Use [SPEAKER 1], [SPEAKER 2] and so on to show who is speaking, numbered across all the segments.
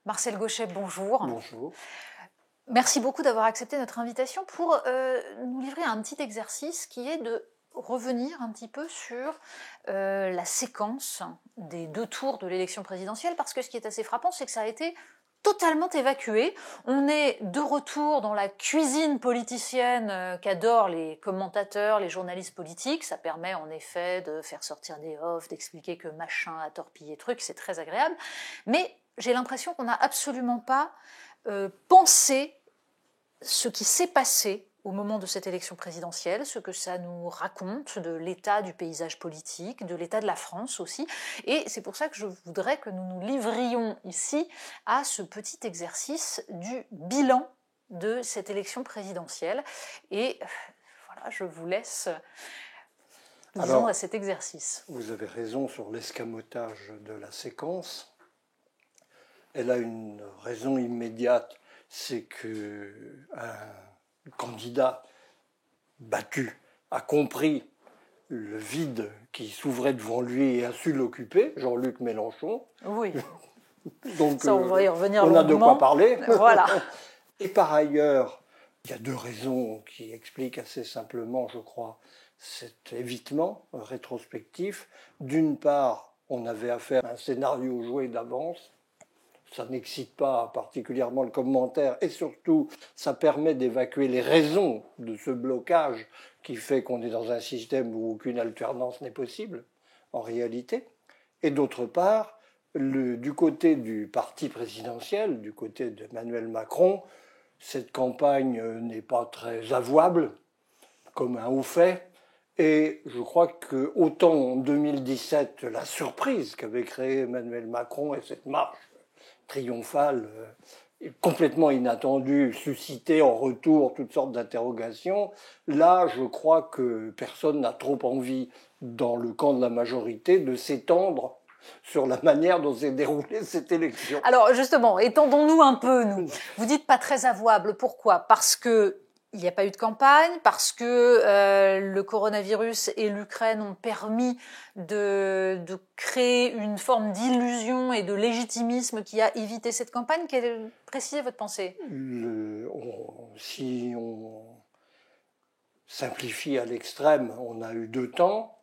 [SPEAKER 1] Marcel Gauchet, bonjour.
[SPEAKER 2] Bonjour.
[SPEAKER 1] Merci beaucoup d'avoir accepté notre invitation pour nous livrer un petit exercice qui est de revenir un petit peu sur la séquence des 2 tours de l'élection présidentielle, parce que ce qui est assez frappant, c'est que ça a été totalement évacué. On est de retour dans la cuisine politicienne qu'adorent les commentateurs, les journalistes politiques. Ça permet en effet de faire sortir des offs, d'expliquer que machin a torpillé truc, c'est très agréable. Mais j'ai l'impression qu'on n'a absolument pas pensé ce qui s'est passé au moment de cette élection présidentielle, ce que ça nous raconte de l'état du paysage politique, de l'état de la France aussi. Et c'est pour ça que je voudrais que nous nous livrions ici à ce petit exercice du bilan de cette élection présidentielle. Et voilà, je vous laisse, disons, à cet exercice.
[SPEAKER 2] Vous avez raison sur l'escamotage de la séquence. Elle a une raison immédiate, c'est qu'un candidat battu a compris le vide qui s'ouvrait devant lui et a su l'occuper, Jean-Luc Mélenchon.
[SPEAKER 1] Oui.
[SPEAKER 2] Donc
[SPEAKER 1] ça, on va y revenir
[SPEAKER 2] on a de quoi parler.
[SPEAKER 1] Voilà.
[SPEAKER 2] Et par ailleurs, il y a 2 raisons qui expliquent assez simplement, je crois, cet évitement rétrospectif. D'une part, on avait affaire à un scénario joué d'avance. Ça n'excite pas particulièrement le commentaire et surtout, ça permet d'évacuer les raisons de ce blocage qui fait qu'on est dans un système où aucune alternance n'est possible, en réalité. Et d'autre part, du côté du parti présidentiel, du côté d'Emmanuel Macron, cette campagne n'est pas très avouable, comme un haut fait. Et je crois que autant en 2017, la surprise qu'avait créée Emmanuel Macron et cette marche triomphale, complètement inattendue, suscitait en retour toutes sortes d'interrogations. Là, je crois que personne n'a trop envie, dans le camp de la majorité, de s'étendre sur la manière dont s'est déroulée cette élection.
[SPEAKER 1] Alors justement, étendons-nous un peu, nous. Vous dites pas très avouable, pourquoi ? Parce que il n'y a pas eu de campagne, parce que le coronavirus et l'Ukraine ont permis de créer une forme d'illusion et de légitimisme qui a évité cette campagne. Précisez votre pensée.
[SPEAKER 2] Si on simplifie à l'extrême, on a eu 2 temps.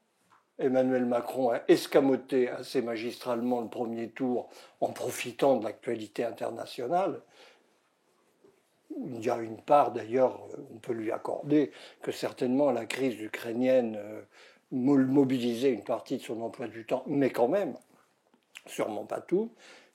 [SPEAKER 2] Emmanuel Macron a escamoté assez magistralement le premier tour en profitant de l'actualité internationale. Il y a une part, d'ailleurs, on peut lui accorder que certainement la crise ukrainienne mobilisait une partie de son emploi du temps, mais quand même, sûrement pas tout.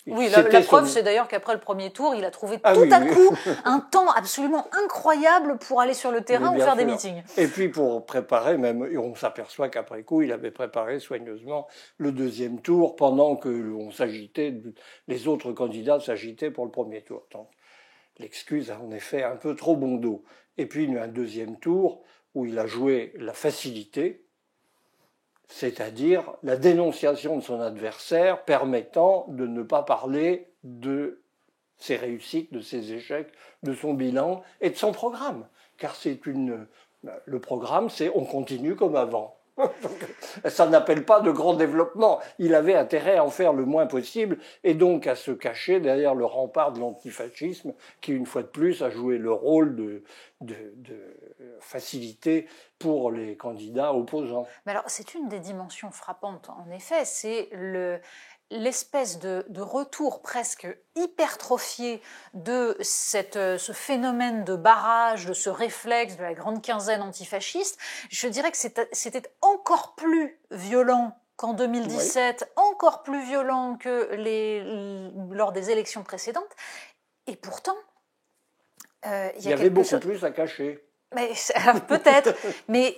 [SPEAKER 1] Oui, la preuve, c'est d'ailleurs qu'après le premier tour, il a trouvé à coup un temps absolument incroyable pour aller sur le terrain ou faire des meetings.
[SPEAKER 2] Et puis pour préparer, même, on s'aperçoit qu'après coup, il avait préparé soigneusement le 2e tour pendant que les autres candidats s'agitaient pour le premier tour. Donc, l'excuse a en effet un peu trop bon dos. Et puis il y a un 2e tour où il a joué la facilité, c'est-à-dire la dénonciation de son adversaire permettant de ne pas parler de ses réussites, de ses échecs, de son bilan et de son programme. Car le programme, c'est on continue comme avant. Ça n'appelle pas de grand développement. Il avait intérêt à en faire le moins possible et donc à se cacher derrière le rempart de l'antifascisme qui, une fois de plus, a joué le rôle de facilité pour les candidats opposants.
[SPEAKER 1] Mais alors, c'est une des dimensions frappantes, en effet, c'est l'espèce de retour presque hypertrophié de ce phénomène de barrage, de ce réflexe de la grande quinzaine antifasciste. Je dirais que c'était encore plus violent qu'en 2017, oui. Encore plus violent que lors des élections précédentes. Et pourtant,
[SPEAKER 2] il y avait beaucoup plus à cacher.
[SPEAKER 1] Mais, alors peut-être, mais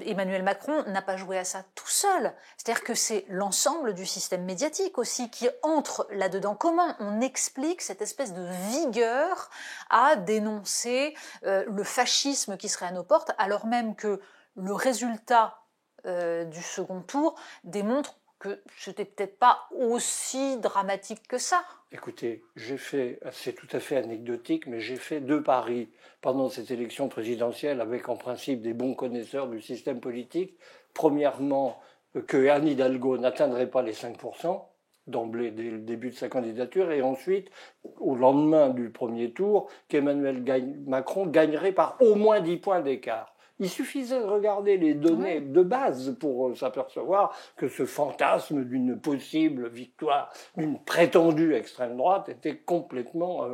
[SPEAKER 1] Emmanuel Macron n'a pas joué à ça tout seul. C'est-à-dire que c'est l'ensemble du système médiatique aussi qui entre là-dedans. Comment on explique cette espèce de vigueur à dénoncer le fascisme qui serait à nos portes, alors même que le résultat du second tour démontre que c'était peut-être pas aussi dramatique que ça.
[SPEAKER 2] Écoutez, c'est tout à fait anecdotique, mais j'ai fait 2 paris pendant cette élection présidentielle avec en principe des bons connaisseurs du système politique. Premièrement, que Anne Hidalgo n'atteindrait pas les 5%, d'emblée dès le début de sa candidature, et ensuite, au lendemain du premier tour, qu'Emmanuel Macron gagnerait par au moins 10 points d'écart. Il suffisait de regarder les données de base pour s'apercevoir que ce fantasme d'une possible victoire d'une prétendue extrême droite était complètement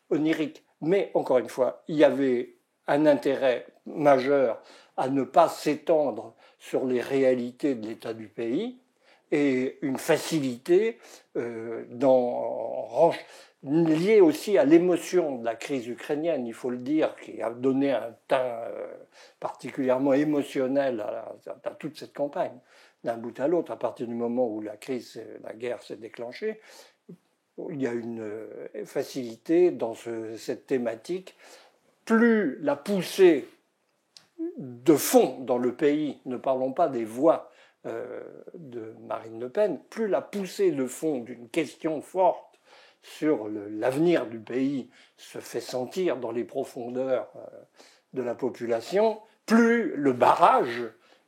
[SPEAKER 2] onirique. Mais, encore une fois, il y avait un intérêt majeur à ne pas s'étendre sur les réalités de l'état du pays et une facilité liée aussi à l'émotion de la crise ukrainienne, il faut le dire, qui a donné un teint particulièrement émotionnel à toute cette campagne, d'un bout à l'autre, à partir du moment où la guerre s'est déclenchée. Il y a une facilité dans cette thématique. Plus la poussée de fond dans le pays, ne parlons pas des voix de Marine Le Pen, plus la poussée de fond d'une question forte sur l'avenir du pays se fait sentir dans les profondeurs de la population, plus le barrage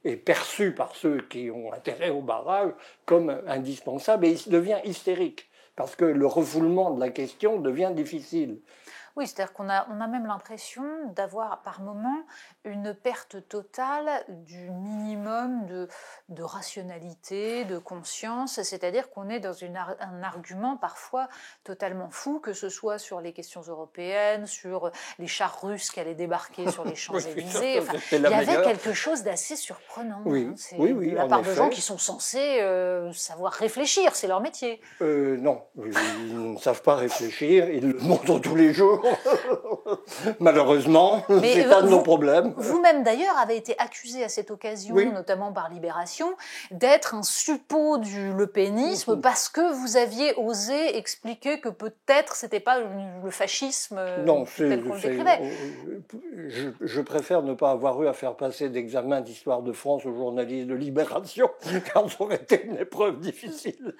[SPEAKER 2] est perçu par ceux qui ont intérêt au barrage comme indispensable et il devient hystérique, parce que le refoulement de la question devient difficile.
[SPEAKER 1] Oui, c'est-à-dire qu'on a même l'impression d'avoir par moment une perte totale du minimum de rationalité, de conscience, c'est-à-dire qu'on est dans un argument parfois totalement fou, que ce soit sur les questions européennes, sur les chars russes qui allaient débarquer sur les Champs-Élysées. Enfin, il y avait quelque chose d'assez surprenant.
[SPEAKER 2] Oui,
[SPEAKER 1] hein.
[SPEAKER 2] oui,
[SPEAKER 1] de la part de gens qui sont censés savoir réfléchir, c'est leur métier.
[SPEAKER 2] Non, ils ne savent pas réfléchir, ils le montrent tous les jours. Malheureusement, c'est un de nos problèmes.
[SPEAKER 1] Vous-même d'ailleurs avez été accusé à cette occasion, notamment par Libération, d'être un suppôt du lepénisme parce que vous aviez osé expliquer que peut-être c'était pas le fascisme tel qu'on le décrivait.
[SPEAKER 2] Je préfère ne pas avoir eu à faire passer d'examen d'histoire de France aux journalistes de Libération, car ça aurait été une épreuve difficile.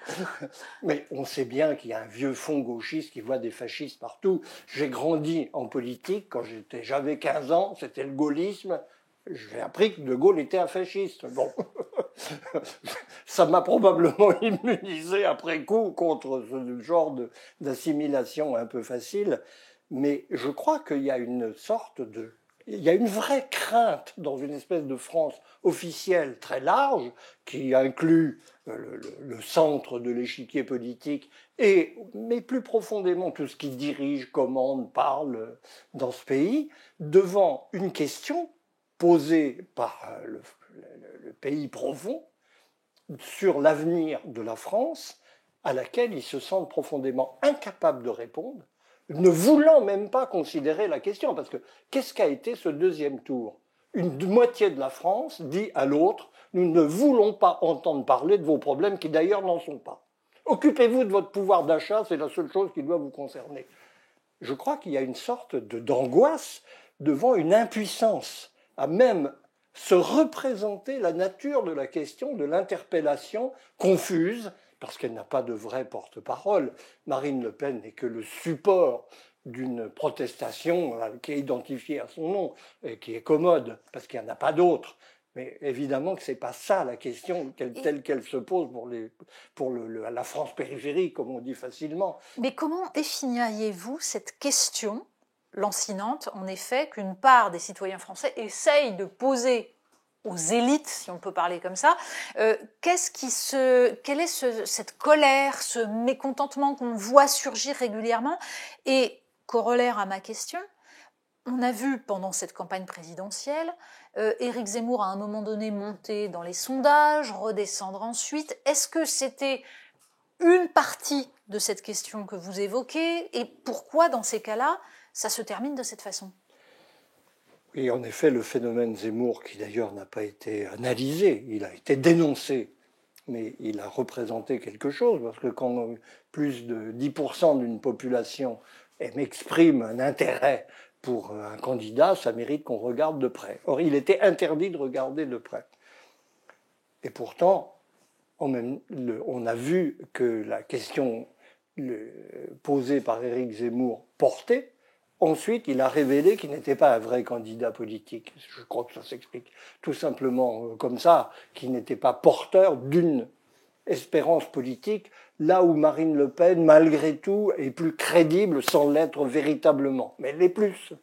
[SPEAKER 2] Mais on sait bien qu'il y a un vieux fond gauchiste qui voit des fascistes partout. J'ai grandi en politique, quand j'avais 15 ans, c'était le gaullisme. J'ai appris que De Gaulle était un fasciste. Bon, ça m'a probablement immunisé après coup contre ce genre d'assimilation un peu facile. Mais je crois qu'il y a il y a une vraie crainte dans une espèce de France officielle très large, qui inclut le centre de l'échiquier politique, mais plus profondément tout ce qui dirige, commande, parle dans ce pays, devant une question posée par le pays profond sur l'avenir de la France, à laquelle ils se sentent profondément incapables de répondre, ne voulant même pas considérer la question. Parce que qu'est-ce qu'a été ce deuxième tour ? Une moitié de la France dit à l'autre, nous ne voulons pas entendre parler de vos problèmes qui d'ailleurs n'en sont pas. Occupez-vous de votre pouvoir d'achat, c'est la seule chose qui doit vous concerner. Je crois qu'il y a une sorte d'angoisse devant une impuissance à même se représenter la nature de la question, de l'interpellation confuse, parce qu'elle n'a pas de vrai porte-parole. Marine Le Pen n'est que le support d'une protestation qui est identifiée à son nom et qui est commode, parce qu'il n'y en a pas d'autre. Mais évidemment que ce n'est pas ça la question telle qu'elle se pose pour la France périphérique, comme on dit facilement.
[SPEAKER 1] Mais comment définiriez-vous cette question lancinante, en effet, qu'une part des citoyens français essayent de poser aux élites, si on peut parler comme ça, quelle est cette colère, ce mécontentement qu'on voit surgir régulièrement? Et corollaire à ma question, on a vu pendant cette campagne présidentielle Éric Zemmour à un moment donné monter dans les sondages, redescendre ensuite. Est-ce que c'était une partie de cette question que vous évoquez? Et pourquoi, dans ces cas-là, ça se termine de cette façon?
[SPEAKER 2] Et en effet, le phénomène Zemmour, qui d'ailleurs n'a pas été analysé, il a été dénoncé, mais il a représenté quelque chose, parce que quand plus de 10% d'une population exprime un intérêt pour un candidat, ça mérite qu'on regarde de près. Or, il était interdit de regarder de près. Et pourtant, on a vu que la question posée par Éric Zemmour portait. Ensuite, il a révélé qu'il n'était pas un vrai candidat politique. Je crois que ça s'explique tout simplement comme ça, qu'il n'était pas porteur d'une espérance politique là où Marine Le Pen, malgré tout, est plus crédible sans l'être véritablement. Mais elle l'est plus.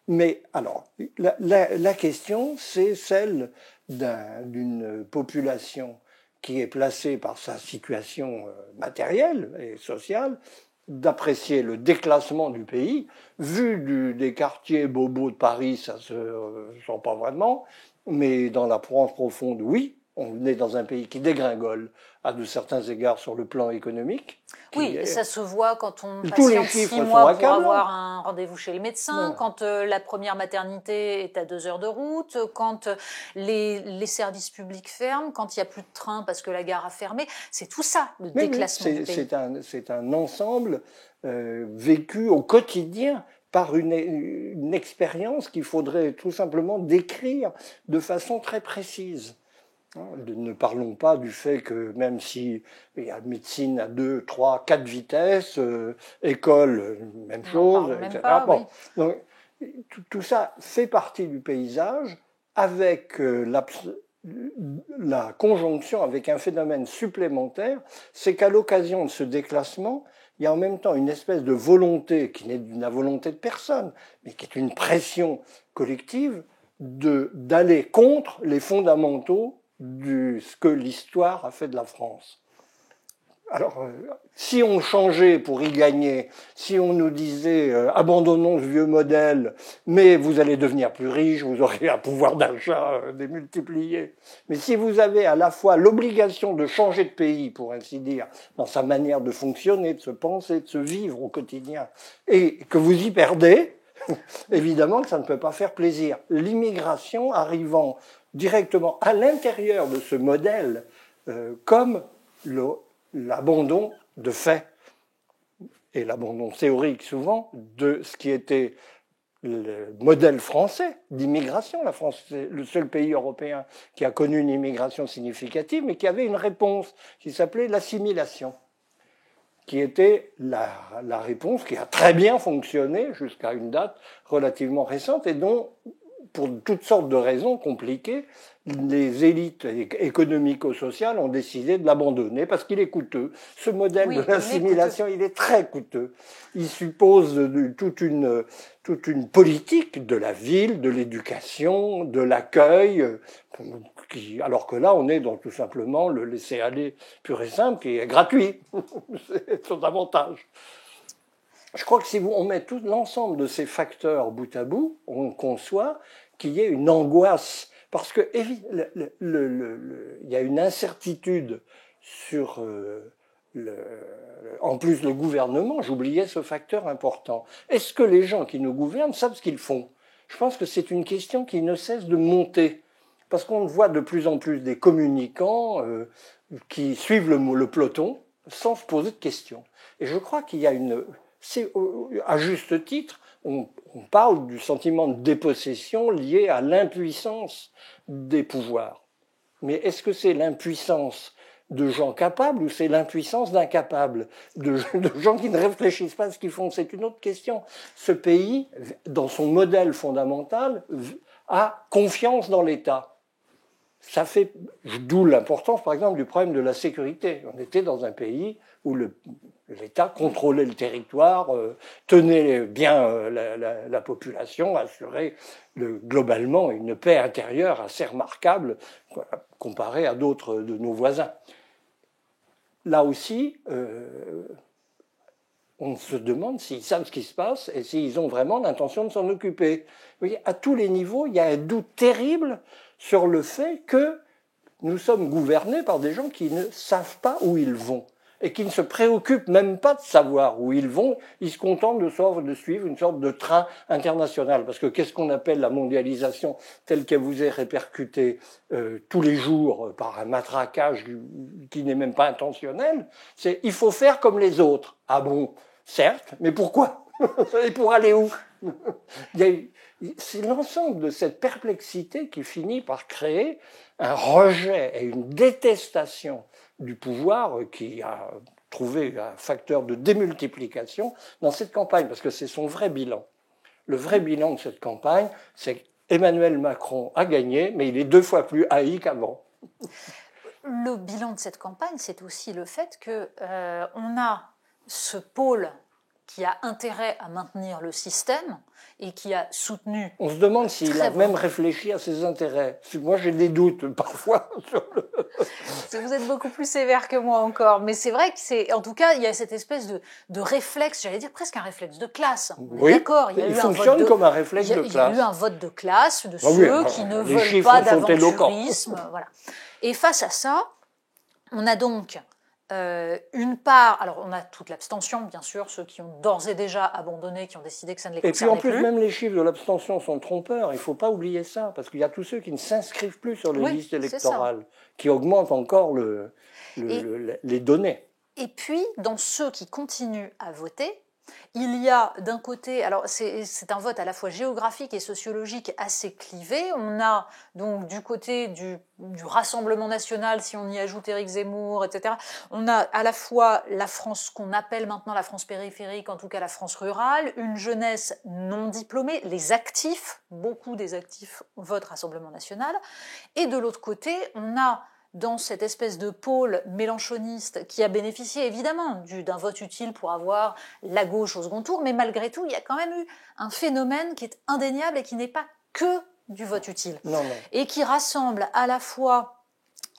[SPEAKER 2] Mais alors, la question, c'est celle d'une population qui est placée par sa situation matérielle et sociale, d'apprécier le déclassement du pays. Vu des quartiers bobos de Paris, ça ne se sent pas vraiment, mais dans la Provence profonde, oui. On est dans un pays qui dégringole à de certains égards sur le plan économique.
[SPEAKER 1] Oui, et ça se voit quand on
[SPEAKER 2] tous les
[SPEAKER 1] patiente
[SPEAKER 2] chiffres
[SPEAKER 1] 6
[SPEAKER 2] sont
[SPEAKER 1] mois pour
[SPEAKER 2] accablants.
[SPEAKER 1] avoir un rendez-vous chez le médecin,
[SPEAKER 2] Non.
[SPEAKER 1] quand la première maternité est à 2 heures de route, quand les services publics ferment, quand il n'y a plus de train parce que la gare a fermé. C'est tout ça, le déclassement du pays.
[SPEAKER 2] C'est un ensemble vécu au quotidien par une expérience qu'il faudrait tout simplement décrire de façon très précise. Ne parlons pas du fait que même si il y a médecine à 2, 3, 4 vitesses, école, même chose, etc.
[SPEAKER 1] Pas,
[SPEAKER 2] bon.
[SPEAKER 1] oui.
[SPEAKER 2] Donc, tout ça fait partie du paysage avec la conjonction avec un phénomène supplémentaire, c'est qu'à l'occasion de ce déclassement, il y a en même temps une espèce de volonté qui n'est la volonté de personne, mais qui est une pression collective d'aller contre les fondamentaux de ce que l'histoire a fait de la France. Alors, si on changeait pour y gagner, si on nous disait abandonnons ce vieux modèle, mais vous allez devenir plus riche, vous aurez un pouvoir d'achat démultiplié. Mais si vous avez à la fois l'obligation de changer de pays, pour ainsi dire, dans sa manière de fonctionner, de se penser, de se vivre au quotidien, et que vous y perdez, évidemment que ça ne peut pas faire plaisir. L'immigration arrivant directement à l'intérieur de ce modèle comme l'abandon de fait et l'abandon théorique souvent de ce qui était le modèle français d'immigration. La France, c'est le seul pays européen qui a connu une immigration significative, mais qui avait une réponse qui s'appelait l'assimilation, qui était la réponse qui a très bien fonctionné jusqu'à une date relativement récente et dont, pour toutes sortes de raisons compliquées, les élites économico-sociales ont décidé de l'abandonner parce qu'il est coûteux. Ce modèle de l'assimilation, il est très coûteux. Il suppose toute une politique de la ville, de l'éducation, de l'accueil, alors que là, on est dans tout simplement le laisser-aller pur et simple qui est gratuit. C'est son avantage. Je crois que si on met tout l'ensemble de ces facteurs bout à bout, on conçoit qu'il y ait une angoisse. Parce que il y a une incertitude sur en plus le gouvernement. J'oubliais ce facteur important. Est-ce que les gens qui nous gouvernent savent ce qu'ils font? Je pense que c'est une question qui ne cesse de monter. Parce qu'on voit de plus en plus des communicants qui suivent le peloton sans se poser de questions. Et je crois qu'il y a à juste titre, on parle du sentiment de dépossession lié à l'impuissance des pouvoirs. Mais est-ce que c'est l'impuissance de gens capables ou c'est l'impuissance d'incapables, de gens qui ne réfléchissent pas à ce qu'ils font? C'est une autre question. Ce pays, dans son modèle fondamental, a confiance dans l'État. Ça fait, d'où l'importance, par exemple, du problème de la sécurité. On était dans un pays où l'État contrôlait le territoire, tenait bien la population, assurait globalement une paix intérieure assez remarquable comparée à d'autres de nos voisins. Là aussi, on se demande s'ils savent ce qui se passe et s'ils ont vraiment l'intention de s'en occuper. Vous voyez, à tous les niveaux, il y a un doute terrible sur le fait que nous sommes gouvernés par des gens qui ne savent pas où ils vont et qui ne se préoccupent même pas de savoir où ils vont. Ils se contentent de suivre une sorte de train international. Parce que qu'est-ce qu'on appelle la mondialisation telle qu'elle vous est répercutée tous les jours par un matraquage qui n'est même pas intentionnel? C'est il faut faire comme les autres. Ah bon, certes, mais pourquoi? Et pour aller où? C'est l'ensemble de cette perplexité qui finit par créer un rejet et une détestation du pouvoir qui a trouvé un facteur de démultiplication dans cette campagne, parce que c'est son vrai bilan. Le vrai bilan de cette campagne, c'est qu'Emmanuel Macron a gagné, mais il est 2 fois plus haï qu'avant.
[SPEAKER 1] le bilan de cette campagne, c'est aussi le fait qu'on a ce pôle qui a intérêt à maintenir le système et qui a soutenu...
[SPEAKER 2] On se demande s'il a même réfléchi à ses intérêts. Moi, j'ai des doutes parfois sur le...
[SPEAKER 1] Vous êtes beaucoup plus sévère que moi encore, mais c'est vrai que c'est, en tout cas, il y a cette espèce de réflexe, j'allais dire presque un réflexe de classe.
[SPEAKER 2] Oui,
[SPEAKER 1] d'accord,
[SPEAKER 2] il fonctionne comme un réflexe de classe.
[SPEAKER 1] Il y a eu un vote de classe de ceux qui ne veulent pas d'aventurisme. Voilà. Et face à ça, on a donc une part, alors on a toute l'abstention, bien sûr, ceux qui ont d'ores et déjà abandonné, qui ont décidé que ça ne les concernait plus.
[SPEAKER 2] Et puis en plus, même les chiffres de l'abstention sont trompeurs, il ne faut pas oublier ça, parce qu'il y a tous ceux qui ne s'inscrivent plus sur les listes électorales, qui augmentent encore les données.
[SPEAKER 1] Et puis, dans ceux qui continuent à voter, il y a d'un côté, alors c'est un vote à la fois géographique et sociologique assez clivé. On a donc du côté du Rassemblement national, si on y ajoute Éric Zemmour, etc., on a à la fois la France qu'on appelle maintenant la France périphérique, en tout cas la France rurale, une jeunesse non diplômée, les actifs, beaucoup des actifs votent Rassemblement national, et de l'autre côté, on a dans cette espèce de pôle mélenchoniste qui a bénéficié évidemment d'un vote utile pour avoir la gauche au second tour, mais malgré tout, il y a quand même eu un phénomène qui est indéniable et qui n'est pas que du vote utile.
[SPEAKER 2] Non.
[SPEAKER 1] Et qui rassemble à la fois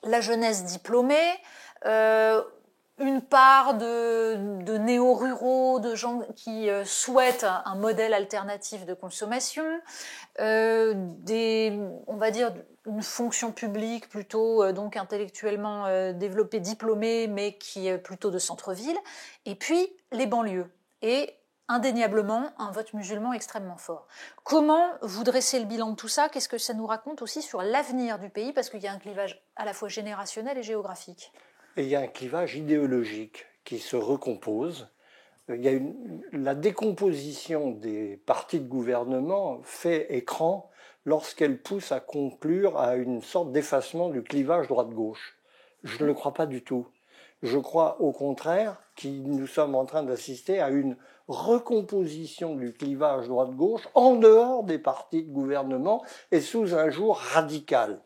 [SPEAKER 1] la jeunesse diplômée, une part de néo-ruraux, de gens qui souhaitent un modèle alternatif de consommation, on va dire une fonction publique plutôt donc intellectuellement développée, diplômée, mais qui est plutôt de centre-ville, et puis les banlieues. Et indéniablement un vote musulman extrêmement fort. Comment vous dressez le bilan de tout ça? Qu'est-ce que ça nous raconte aussi sur l'avenir du pays? Parce qu'il y a un clivage à la fois générationnel et géographique.
[SPEAKER 2] Et il y a un clivage idéologique qui se recompose. Il y a la décomposition des partis de gouvernement fait écran lorsqu'elle pousse à conclure à une sorte d'effacement du clivage droite-gauche. Je ne le crois pas du tout. Je crois au contraire que nous sommes en train d'assister à une recomposition du clivage droite-gauche en dehors des partis de gouvernement et sous un jour radical.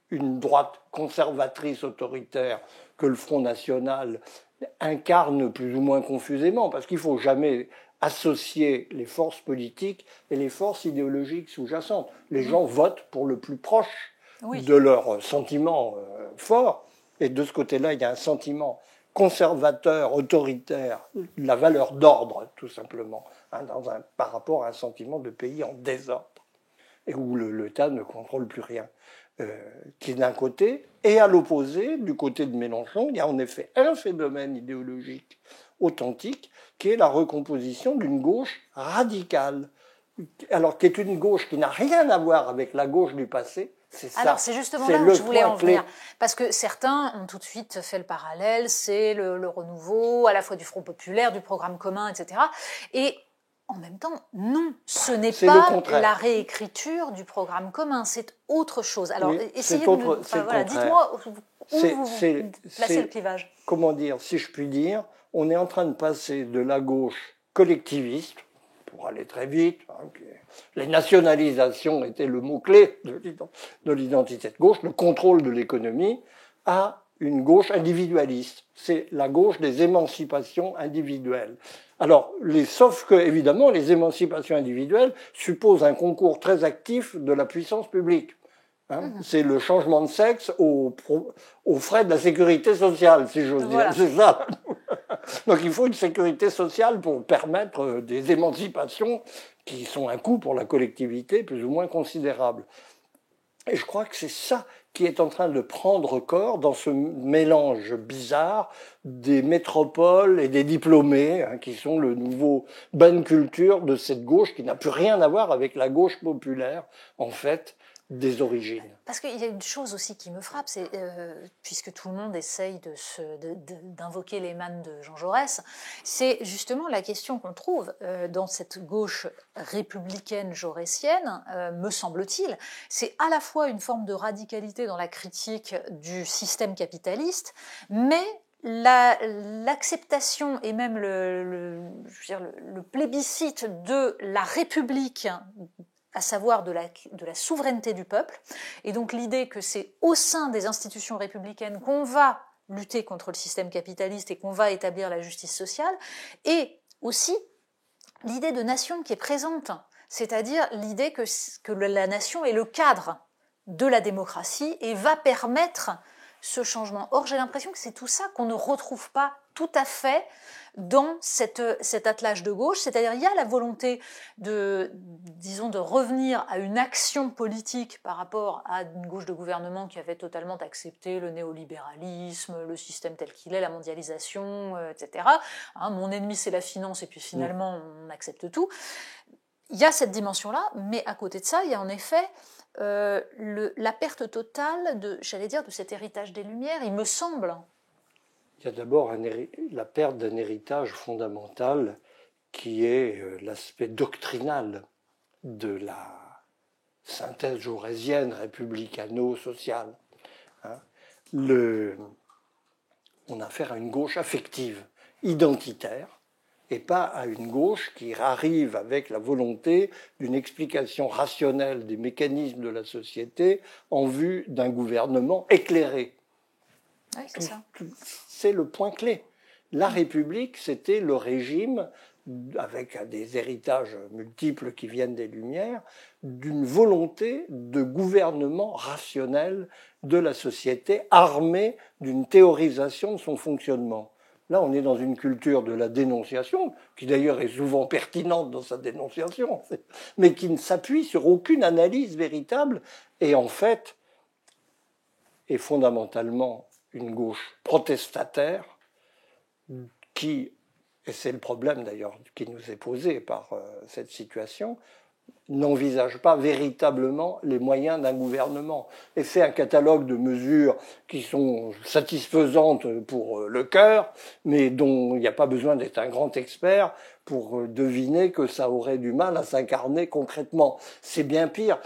[SPEAKER 2] Une droite conservatrice autoritaire que le Front National incarne plus ou moins confusément, parce qu'il ne faut jamais associer les forces politiques et les forces idéologiques sous-jacentes. Les gens votent pour le plus proche de leurs sentiments forts, et de ce côté-là, il y a un sentiment conservateur, autoritaire, la valeur d'ordre, tout simplement, par rapport à un sentiment de pays en désordre, et où l'État ne contrôle plus rien. Qui est d'un côté, et à l'opposé, du côté de Mélenchon, il y a en effet un phénomène idéologique authentique, qui est la recomposition d'une gauche radicale, alors qui est une gauche qui n'a rien à voir avec la gauche du passé.
[SPEAKER 1] Alors c'est justement là où je voulais en venir, parce que certains ont tout de suite fait le parallèle, c'est le renouveau à la fois du Front populaire, du programme commun, etc. Et en même temps, non, ce n'est pas la réécriture du programme commun, c'est autre chose. Alors, essayez de... dites-moi où vous placez le clivage.
[SPEAKER 2] Comment dire, si je puis dire, on est en train de passer de la gauche collectiviste, pour aller très vite, les nationalisations étaient le mot-clé de l'identité de gauche, le contrôle de l'économie, à une gauche individualiste. C'est la gauche des émancipations individuelles. Alors, sauf que, évidemment, les émancipations individuelles supposent un concours très actif de la puissance publique. C'est le changement de sexe aux frais de la sécurité sociale, si j'ose dire. C'est ça. Donc, il faut une sécurité sociale pour permettre des émancipations qui sont un coût pour la collectivité plus ou moins considérable. Et je crois que c'est ça qui est en train de prendre corps dans ce mélange bizarre des métropoles et des diplômés, qui sont le nouveau bain de culture de cette gauche qui n'a plus rien à voir avec la gauche populaire, en fait, des origines.
[SPEAKER 1] Parce qu'il y a une chose aussi qui me frappe, c'est puisque tout le monde essaye d'invoquer les mannes de Jean Jaurès, c'est justement la question qu'on trouve dans cette gauche républicaine jaurésienne, me semble-t-il, c'est à la fois une forme de radicalité dans la critique du système capitaliste, mais l'acceptation et même le plébiscite de la République à savoir de la souveraineté du peuple, et donc l'idée que c'est au sein des institutions républicaines qu'on va lutter contre le système capitaliste et qu'on va établir la justice sociale, et aussi l'idée de nation qui est présente, c'est-à-dire l'idée que la nation est le cadre de la démocratie et va permettre ce changement. Or, j'ai l'impression que c'est tout ça qu'on ne retrouve pas tout à fait dans cet attelage de gauche, c'est-à-dire il y a la volonté de revenir à une action politique par rapport à une gauche de gouvernement qui avait totalement accepté le néolibéralisme, le système tel qu'il est, la mondialisation, etc. Mon ennemi c'est la finance et puis finalement on accepte tout. Il y a cette dimension-là, mais à côté de ça, il y a en effet la perte totale de cet héritage des Lumières, il me semble.
[SPEAKER 2] Il y a d'abord la perte d'un héritage fondamental qui est l'aspect doctrinal de la synthèse jaurésienne républicano-sociale. On a affaire à une gauche affective, identitaire, et pas à une gauche qui arrive avec la volonté d'une explication rationnelle des mécanismes de la société en vue d'un gouvernement éclairé.
[SPEAKER 1] Oui, c'est ça.
[SPEAKER 2] C'est le point clé. La République, c'était le régime, avec des héritages multiples qui viennent des Lumières, d'une volonté de gouvernement rationnel de la société, armée d'une théorisation de son fonctionnement. Là, on est dans une culture de la dénonciation, qui d'ailleurs est souvent pertinente dans sa dénonciation, mais qui ne s'appuie sur aucune analyse véritable, et en fait, est fondamentalement une gauche protestataire qui, et c'est le problème d'ailleurs qui nous est posé par cette situation, n'envisage pas véritablement les moyens d'un gouvernement et fait un catalogue de mesures qui sont satisfaisantes pour le cœur, mais dont il n'y a pas besoin d'être un grand expert pour deviner que ça aurait du mal à s'incarner concrètement. C'est bien pire.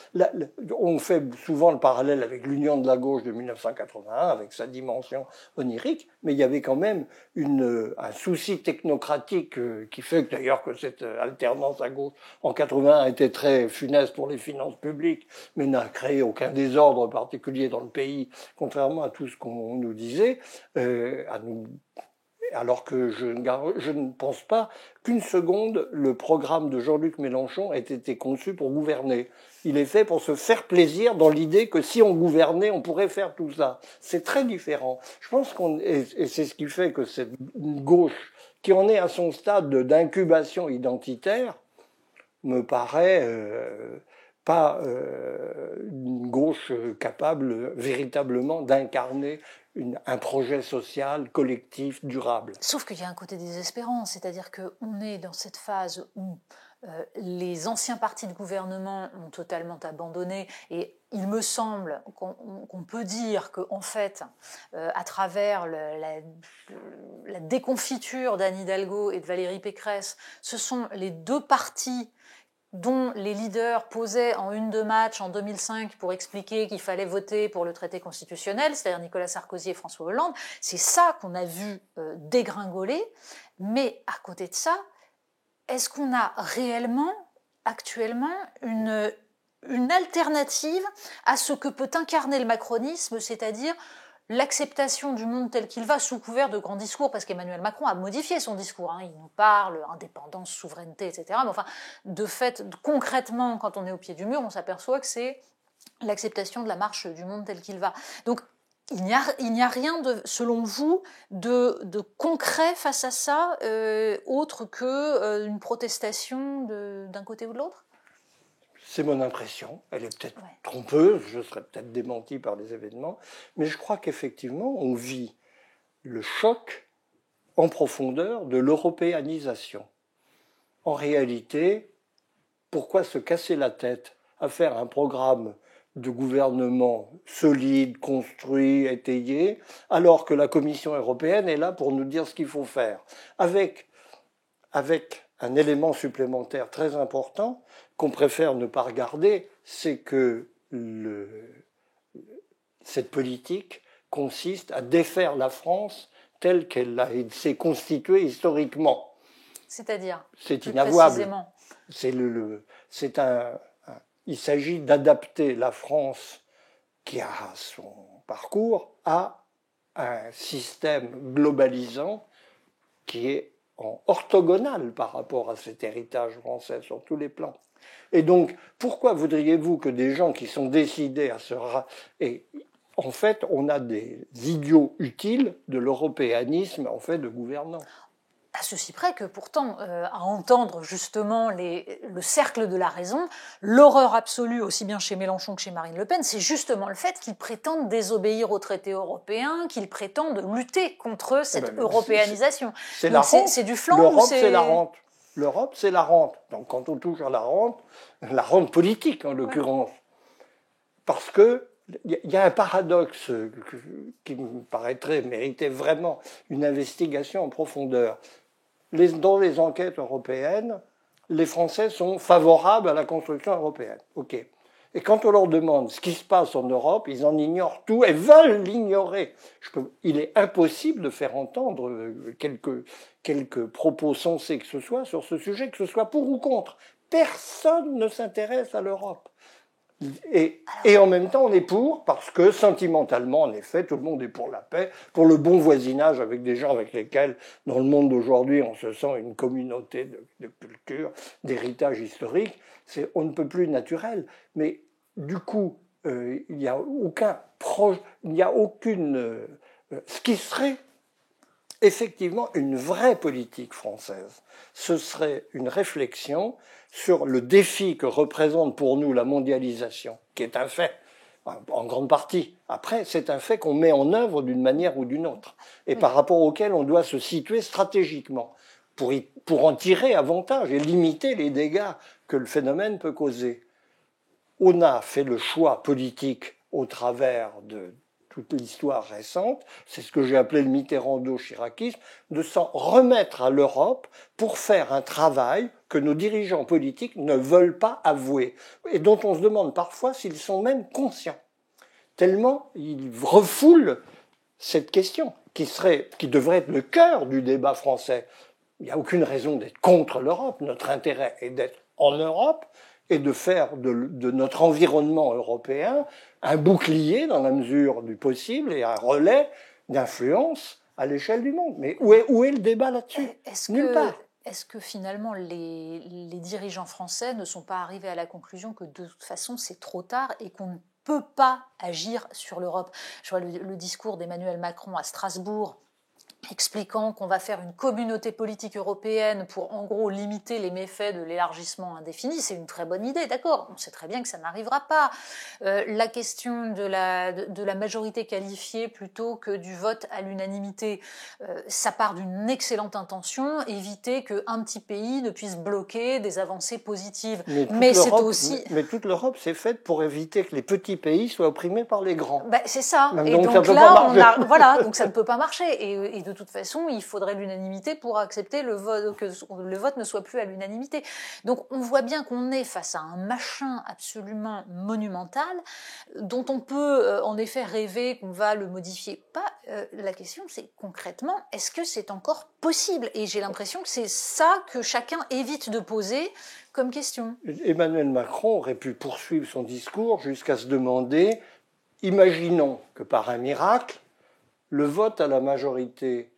[SPEAKER 2] On fait souvent le parallèle avec l'Union de la gauche de 1981, avec sa dimension onirique, mais il y avait quand même un souci technocratique qui fait que d'ailleurs que cette alternance à gauche en 81 était très funeste pour les finances publiques, mais n'a créé aucun désordre particulier dans le pays, contrairement à tout ce qu'on nous disait, alors que je ne pense pas qu'une seconde le programme de Jean-Luc Mélenchon ait été conçu pour gouverner. Il est fait pour se faire plaisir dans l'idée que si on gouvernait, on pourrait faire tout ça. C'est très différent. Je pense et c'est ce qui fait que cette gauche, qui en est à son stade d'incubation identitaire, me paraît pas une gauche capable véritablement d'incarner un projet social, collectif, durable.
[SPEAKER 1] Sauf qu'il y a un côté désespérant, c'est-à-dire qu'on est dans cette phase où les anciens partis de gouvernement ont totalement abandonné, et il me semble qu'on peut dire qu'en fait, à travers la déconfiture d'Anne Hidalgo et de Valérie Pécresse, ce sont les deux partis dont les leaders posaient en une de match en 2005 pour expliquer qu'il fallait voter pour le traité constitutionnel, c'est-à-dire Nicolas Sarkozy et François Hollande. C'est ça qu'on a vu dégringoler. Mais à côté de ça, est-ce qu'on a réellement, actuellement, une alternative à ce que peut incarner le macronisme, c'est-à-dire l'acceptation du monde tel qu'il va sous couvert de grands discours, parce qu'Emmanuel Macron a modifié son discours, il nous parle indépendance, souveraineté, etc. Mais enfin, de fait, concrètement, quand on est au pied du mur, on s'aperçoit que c'est l'acceptation de la marche du monde tel qu'il va. Donc, il n'y a rien, selon vous, de concret face à ça, autre qu'une protestation d'un côté ou de l'autre ?
[SPEAKER 2] C'est mon impression, elle est peut-être trompeuse, je serais peut-être démenti par les événements, mais je crois qu'effectivement, on vit le choc en profondeur de l'européanisation. En réalité, pourquoi se casser la tête à faire un programme de gouvernement solide, construit, étayé, alors que la Commission européenne est là pour nous dire ce qu'il faut faire, avec un élément supplémentaire très important qu'on préfère ne pas regarder, c'est que cette politique consiste à défaire la France telle qu'elle s'est constituée historiquement.
[SPEAKER 1] C'est-à-dire,
[SPEAKER 2] c'est inavouable.
[SPEAKER 1] Précisément.
[SPEAKER 2] C'est Il s'agit d'adapter la France, qui a son parcours, à un système globalisant qui est en orthogonal par rapport à cet héritage français sur tous les plans. Et donc, pourquoi voudriez-vous que des gens qui sont décidés à se... Et en fait, on a des idiots utiles de l'européanisme en fait de gouvernants.
[SPEAKER 1] À ceci près que pourtant, à entendre justement le cercle de la raison, l'horreur absolue, aussi bien chez Mélenchon que chez Marine Le Pen, c'est justement le fait qu'ils prétendent désobéir aux traités européens, qu'ils prétendent lutter contre cette européanisation.
[SPEAKER 2] C'est la rente.
[SPEAKER 1] C'est du flanc.
[SPEAKER 2] L'Europe, c'est la rente. L'Europe, c'est la rente. Donc quand on touche à la rente politique en l'occurrence, parce que il y a un paradoxe qui me paraîtrait mériter vraiment une investigation en profondeur. Dans les enquêtes européennes, les Français sont favorables à la construction européenne. OK. Et quand on leur demande ce qui se passe en Europe, ils en ignorent tout et veulent l'ignorer. Il est impossible de faire entendre quelques propos sensés que ce soit sur ce sujet, que ce soit pour ou contre. Personne ne s'intéresse à l'Europe. Et en même temps, on est pour, parce que sentimentalement, en effet, tout le monde est pour la paix, pour le bon voisinage avec des gens avec lesquels, dans le monde d'aujourd'hui, on se sent une communauté de culture, d'héritage historique. C'est on ne peut plus naturel. Mais du coup, il n'y a aucune... ce qui serait effectivement une vraie politique française, ce serait une réflexion sur le défi que représente pour nous la mondialisation, qui est un fait, en grande partie. Après, c'est un fait qu'on met en œuvre d'une manière ou d'une autre, et par rapport auquel on doit se situer stratégiquement, pour en tirer avantage et limiter les dégâts que le phénomène peut causer. On a fait le choix politique au travers de toute l'histoire récente, c'est ce que j'ai appelé le Mitterrando-chiraquisme, de s'en remettre à l'Europe pour faire un travail que nos dirigeants politiques ne veulent pas avouer, et dont on se demande parfois s'ils sont même conscients, tellement ils refoulent cette question, qui devrait être le cœur du débat français. Il n'y a aucune raison d'être contre l'Europe, notre intérêt est d'être en Europe, et de faire de notre environnement européen un bouclier dans la mesure du possible et un relais d'influence à l'échelle du monde. Mais où est le débat là-dessus? Nulle part.
[SPEAKER 1] Est-ce que finalement les dirigeants français ne sont pas arrivés à la conclusion que de toute façon c'est trop tard et qu'on ne peut pas agir sur l'Europe? Je vois le discours d'Emmanuel Macron à Strasbourg, expliquant qu'on va faire une communauté politique européenne pour en gros limiter les méfaits de l'élargissement indéfini. C'est une très bonne idée, d'accord, on sait très bien que ça n'arrivera pas. La question de la majorité qualifiée plutôt que du vote à l'unanimité, ça part d'une excellente intention, éviter qu'un petit pays ne puisse bloquer des avancées positives.
[SPEAKER 2] Mais toute l'Europe c'est faite pour éviter que les petits pays soient opprimés par les grands.
[SPEAKER 1] Ben, c'est ça.
[SPEAKER 2] Et donc là,
[SPEAKER 1] voilà, donc ça ne peut pas marcher. Et de toute façon, il faudrait l'unanimité pour accepter que le vote ne soit plus à l'unanimité. Donc on voit bien qu'on est face à un machin absolument monumental, dont on peut en effet rêver qu'on va le modifier. La question c'est concrètement, est-ce que c'est encore possible? Et j'ai l'impression que c'est ça que chacun évite de poser comme question.
[SPEAKER 2] Emmanuel Macron aurait pu poursuivre son discours jusqu'à se demander, imaginons que par un miracle, le vote à la majorité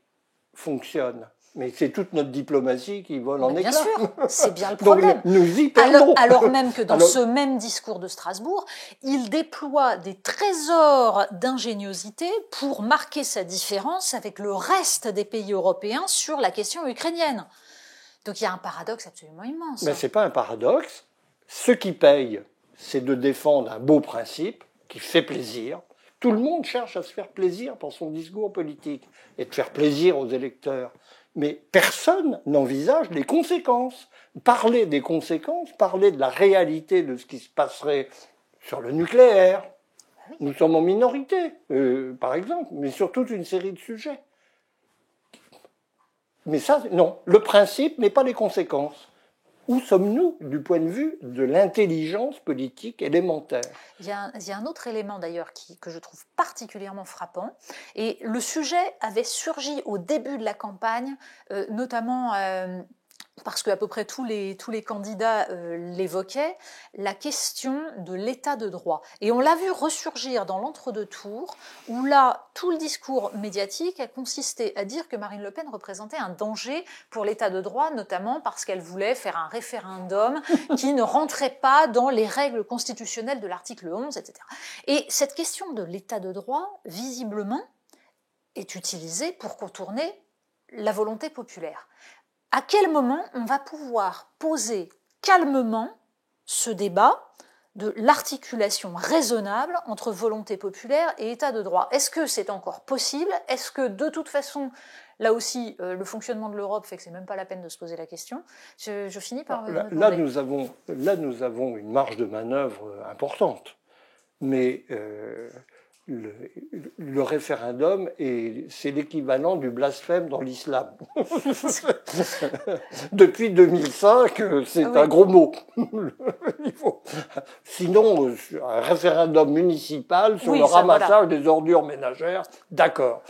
[SPEAKER 2] fonctionne. Mais c'est toute notre diplomatie qui vole en éclats.
[SPEAKER 1] Bien sûr, c'est bien le problème.
[SPEAKER 2] Donc nous y perdons.
[SPEAKER 1] Alors même que dans ce même discours de Strasbourg, il déploie des trésors d'ingéniosité pour marquer sa différence avec le reste des pays européens sur la question ukrainienne. Donc il y a un paradoxe absolument immense.
[SPEAKER 2] Mais ce n'est pas un paradoxe. Ce qui paye, c'est de défendre un beau principe qui fait plaisir. Tout le monde cherche à se faire plaisir par son discours politique et de faire plaisir aux électeurs. Mais personne n'envisage les conséquences. Parler des conséquences, parler de la réalité de ce qui se passerait sur le nucléaire. Nous sommes en minorité, par exemple, mais sur toute une série de sujets. Mais ça, non, le principe, mais pas les conséquences. Où sommes-nous du point de vue de l'intelligence politique élémentaire?
[SPEAKER 1] Il y a un autre élément d'ailleurs que je trouve particulièrement frappant, et le sujet avait surgi au début de la campagne, notamment parce qu'à peu près tous les candidats l'évoquaient, la question de l'état de droit. Et on l'a vu ressurgir dans l'entre-deux tours, où là, tout le discours médiatique a consisté à dire que Marine Le Pen représentait un danger pour l'état de droit, notamment parce qu'elle voulait faire un référendum qui ne rentrait pas dans les règles constitutionnelles de l'article 11, etc. Et cette question de l'état de droit, visiblement, est utilisée pour contourner la volonté populaire. À quel moment on va pouvoir poser calmement ce débat de l'articulation raisonnable entre volonté populaire et état de droit? Est-ce que c'est encore possible? Est-ce que de toute façon, là aussi, le fonctionnement de l'Europe fait que c'est même pas la peine de se poser la question? Je finis par me demander.
[SPEAKER 2] Là, nous avons une marge de manœuvre importante, mais le référendum, c'est l'équivalent du blasphème dans l'islam. Depuis 2005, c'est un gros mot. Sinon, un référendum municipal sur le ramassage des ordures ménagères, d'accord.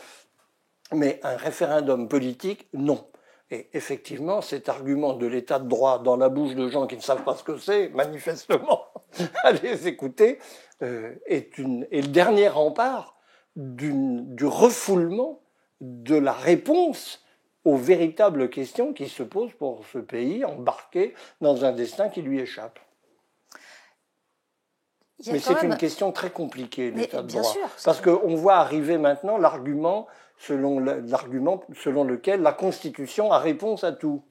[SPEAKER 2] Mais un référendum politique, non. Et effectivement, cet argument de l'état de droit dans la bouche de gens qui ne savent pas ce que c'est, manifestement, allez écouter, est le dernier rempart du refoulement de la réponse aux véritables questions qui se posent pour ce pays embarqué dans un destin qui lui échappe. Mais c'est une question très compliquée, l'état de droit. Parce qu'on voit arriver maintenant l'argument selon lequel la Constitution a réponse à tout.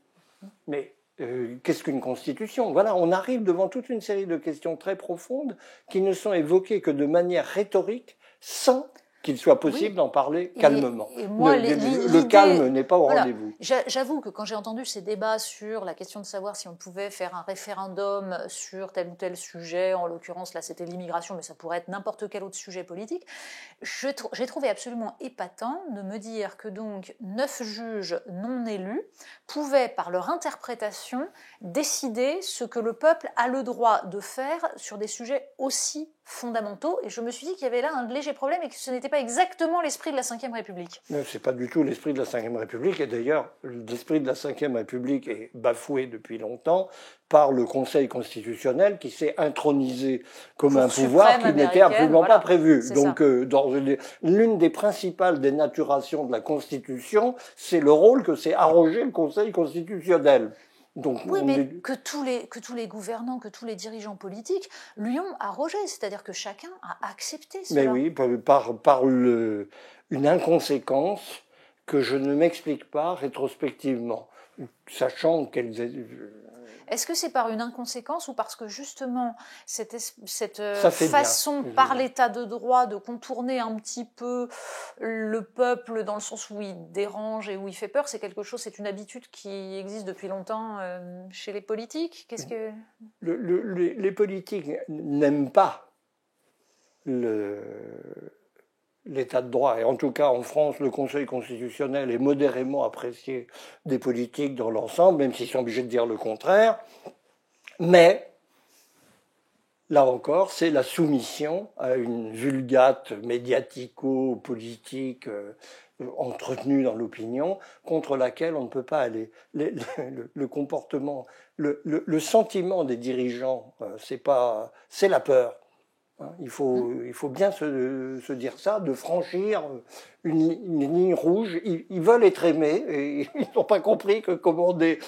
[SPEAKER 2] Mais qu'est-ce qu'une Constitution? Voilà, on arrive devant toute une série de questions très profondes qui ne sont évoquées que de manière rhétorique, sans qu'il soit possible d'en parler calmement.
[SPEAKER 1] Et moi,
[SPEAKER 2] le calme n'est pas au rendez-vous.
[SPEAKER 1] J'avoue que quand j'ai entendu ces débats sur la question de savoir si on pouvait faire un référendum sur tel ou tel sujet, en l'occurrence là c'était l'immigration, mais ça pourrait être n'importe quel autre sujet politique, j'ai trouvé absolument épatant de me dire que donc 9 juges non élus pouvaient par leur interprétation décider ce que le peuple a le droit de faire sur des sujets aussi fondamentaux, et je me suis dit qu'il y avait là un léger problème et que ce n'était pas exactement l'esprit de la Ve République.
[SPEAKER 2] Non, c'est pas du tout l'esprit de la Ve République, et d'ailleurs, l'esprit de la Ve République est bafoué depuis longtemps par le Conseil constitutionnel qui s'est intronisé comme un pouvoir qui n'était absolument pas prévu. Donc, l'une des principales dénaturations de la Constitution, c'est le rôle que s'est arrogé le Conseil constitutionnel. Donc,
[SPEAKER 1] mais que tous les gouvernants, que tous les dirigeants politiques lui ont arrogé, c'est-à-dire que chacun a accepté cela.
[SPEAKER 2] Mais oui, par une inconséquence que je ne m'explique pas rétrospectivement, sachant qu'elles...
[SPEAKER 1] Est-ce que c'est par une inconséquence ou parce que justement cette façon par l'état de droit de contourner un petit peu le peuple dans le sens où il dérange et où il fait peur, c'est une habitude qui existe depuis longtemps chez les politiques? Qu'est-ce que...
[SPEAKER 2] Les politiques n'aiment pas l'état de droit, et en tout cas en France, le Conseil constitutionnel est modérément apprécié des politiques dans l'ensemble, même s'ils sont obligés de dire le contraire. Mais, là encore, c'est la soumission à une vulgate médiatico-politique entretenue dans l'opinion, contre laquelle on ne peut pas aller. Le comportement, le sentiment des dirigeants, c'est la peur. Il faut bien se dire ça, de franchir une ligne rouge. Ils veulent être aimés et ils n'ont pas compris que commander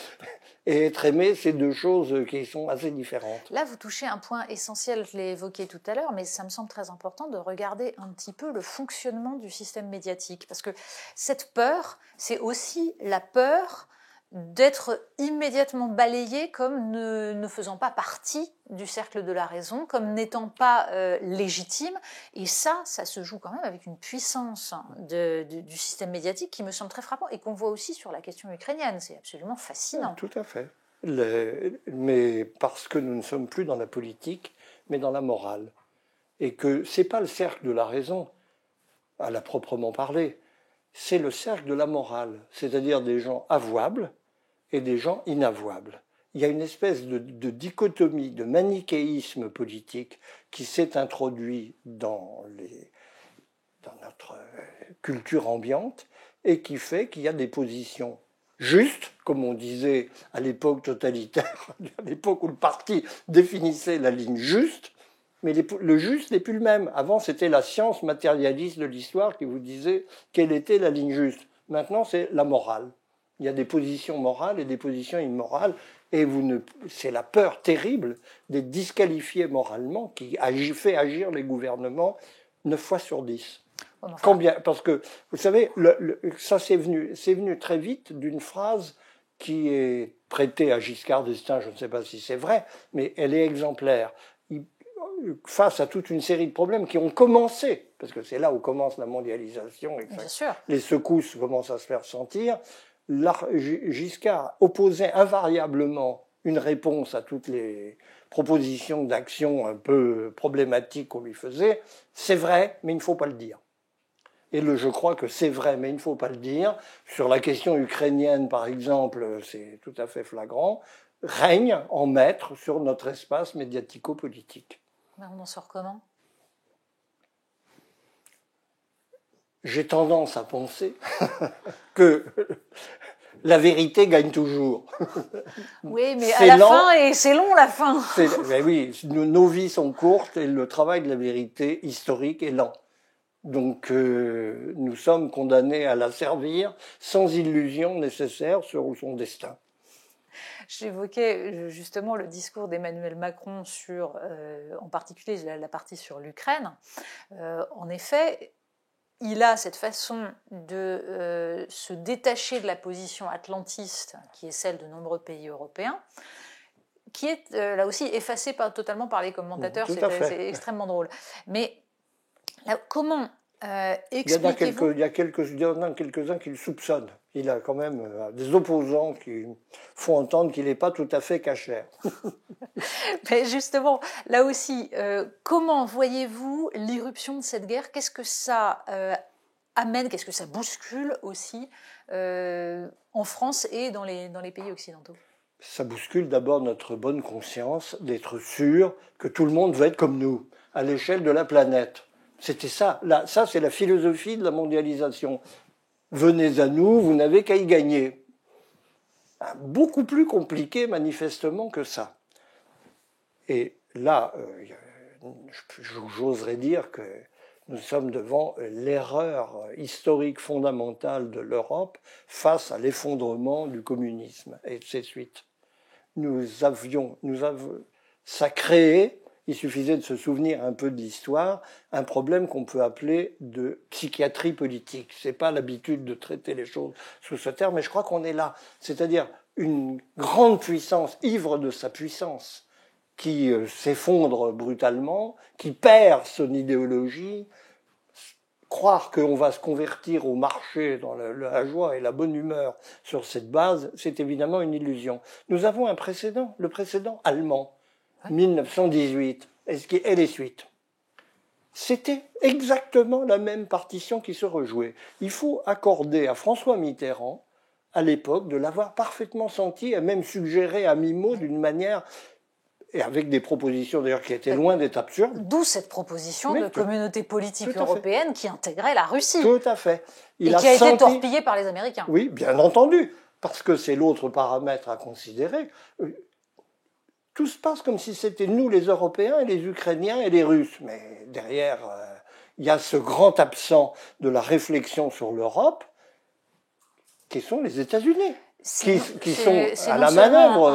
[SPEAKER 2] et être aimé, c'est deux choses qui sont assez différentes.
[SPEAKER 1] Là, vous touchez un point essentiel, je l'ai évoqué tout à l'heure, mais ça me semble très important de regarder un petit peu le fonctionnement du système médiatique. Parce que cette peur, c'est aussi la peur d'être immédiatement balayé comme ne faisant pas partie du cercle de la raison, comme n'étant pas légitime. Et ça se joue quand même avec une puissance du système médiatique qui me semble très frappant et qu'on voit aussi sur la question ukrainienne. C'est absolument fascinant.
[SPEAKER 2] Tout à fait. Mais parce que nous ne sommes plus dans la politique, mais dans la morale. Et que ce n'est pas le cercle de la raison, à la proprement parler, c'est le cercle de la morale, c'est-à-dire des gens avouables et des gens inavouables. Il y a une espèce de dichotomie, de manichéisme politique qui s'est introduit dans notre culture ambiante et qui fait qu'il y a des positions juste, comme on disait à l'époque totalitaire, à l'époque où le parti définissait la ligne juste, mais le juste n'est plus le même. Avant, c'était la science matérialiste de l'histoire qui vous disait quelle était la ligne juste. Maintenant, c'est la morale. Il y a des positions morales et des positions immorales, et c'est la peur terrible d'être disqualifié moralement qui fait agir les gouvernements 9 fois sur 10. Enfin. Combien ? Parce que, vous savez, ça c'est venu très vite d'une phrase qui est prêtée à Giscard d'Estaing, je ne sais pas si c'est vrai, mais elle est exemplaire. Face à toute une série de problèmes qui ont commencé, parce que c'est là où commence la mondialisation, et les secousses commencent à se faire sentir, Giscard opposait invariablement une réponse à toutes les propositions d'action un peu problématiques qu'on lui faisait. C'est vrai, mais il ne faut pas le dire. Et je crois que c'est vrai, mais il ne faut pas le dire. Sur la question ukrainienne, par exemple, c'est tout à fait flagrant, règne en maître sur notre espace médiatico-politique.
[SPEAKER 1] On en sort comment ?
[SPEAKER 2] J'ai tendance à penser que la vérité gagne toujours.
[SPEAKER 1] Oui, mais à la fin, et c'est long la fin.
[SPEAKER 2] Mais oui, nos vies sont courtes et le travail de la vérité historique est lent. Donc nous sommes condamnés à la servir sans illusion nécessaire sur son destin.
[SPEAKER 1] J'évoquais justement le discours d'Emmanuel Macron sur, en particulier la partie sur l'Ukraine. En effet, il a cette façon de se détacher de la position atlantiste, qui est celle de nombreux pays européens, qui est là aussi effacée totalement par les commentateurs. C'est extrêmement drôle. Mais là, comment expliquez-vous...
[SPEAKER 2] Il y en a quelques-uns qui le soupçonnent. Il a quand même des opposants qui font entendre qu'il n'est pas tout à fait cachère.
[SPEAKER 1] Mais justement, là aussi, comment voyez-vous l'irruption de cette guerre ? Qu'est-ce que ça amène ? Qu'est-ce que ça bouscule aussi en France et dans les pays occidentaux ?
[SPEAKER 2] Ça bouscule d'abord notre bonne conscience d'être sûr que tout le monde va être comme nous, à l'échelle de la planète. C'était ça. Là, ça, c'est la philosophie de la mondialisation. Venez à nous, vous n'avez qu'à y gagner. Beaucoup plus compliqué, manifestement, que ça. Et là, j'oserais dire que nous sommes devant l'erreur historique fondamentale de l'Europe face à l'effondrement du communisme et de ses suites. Ça créait, il suffisait de se souvenir un peu de l'histoire, un problème qu'on peut appeler de psychiatrie politique. C'est pas l'habitude de traiter les choses sous ce terme, mais je crois qu'on est là. C'est-à-dire une grande puissance, ivre de sa puissance, qui s'effondre brutalement, qui perd son idéologie. Croire qu'on va se convertir au marché dans la joie et la bonne humeur sur cette base, c'est évidemment une illusion. Nous avons un précédent, le précédent allemand, 1918, et les suites. C'était exactement la même partition qui se rejouait. Il faut accorder à François Mitterrand, à l'époque, de l'avoir parfaitement senti et même suggéré à mi-mot d'une manière... et avec des propositions d'ailleurs qui étaient loin d'être absurdes.
[SPEAKER 1] D'où cette proposition de communauté politique européenne qui intégrait la Russie.
[SPEAKER 2] Tout à fait.
[SPEAKER 1] Et qui a été torpillée par les Américains.
[SPEAKER 2] Oui, bien entendu, parce que c'est l'autre paramètre à considérer. Tout se passe comme si c'était nous les Européens et les Ukrainiens et les Russes. Mais derrière, il y a ce grand absent de la réflexion sur l'Europe, qui sont les États-Unis. Qui sont à la manœuvre.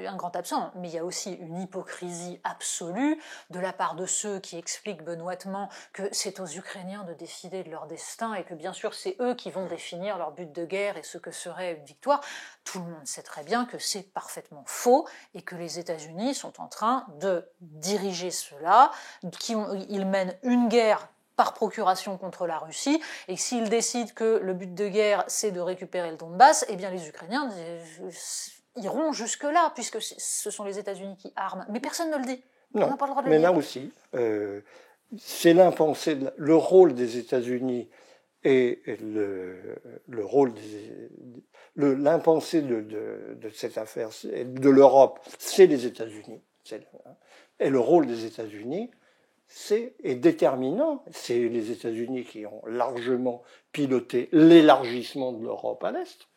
[SPEAKER 1] Un grand absent, mais il y a aussi une hypocrisie absolue de la part de ceux qui expliquent benoîtement que c'est aux Ukrainiens de décider de leur destin et que bien sûr c'est eux qui vont définir leur but de guerre et ce que serait une victoire. Tout le monde sait très bien que c'est parfaitement faux et que les États-Unis sont en train de diriger cela, ils mènent une guerre par procuration contre la Russie, et s'ils décident que le but de guerre, c'est de récupérer le Donbass, eh bien les Ukrainiens iront jusque-là, puisque ce sont les États-Unis qui arment. Mais personne ne le dit.
[SPEAKER 2] Non,
[SPEAKER 1] on n'a pas le droit de le dire.
[SPEAKER 2] Mais là aussi, c'est l'impensé, le rôle des États-Unis et le rôle l'impensé de cette affaire, de l'Europe, c'est les États-Unis. Et le rôle des États-Unis, est déterminant. C'est les États-Unis qui ont largement piloté l'élargissement de l'Europe à l'Est.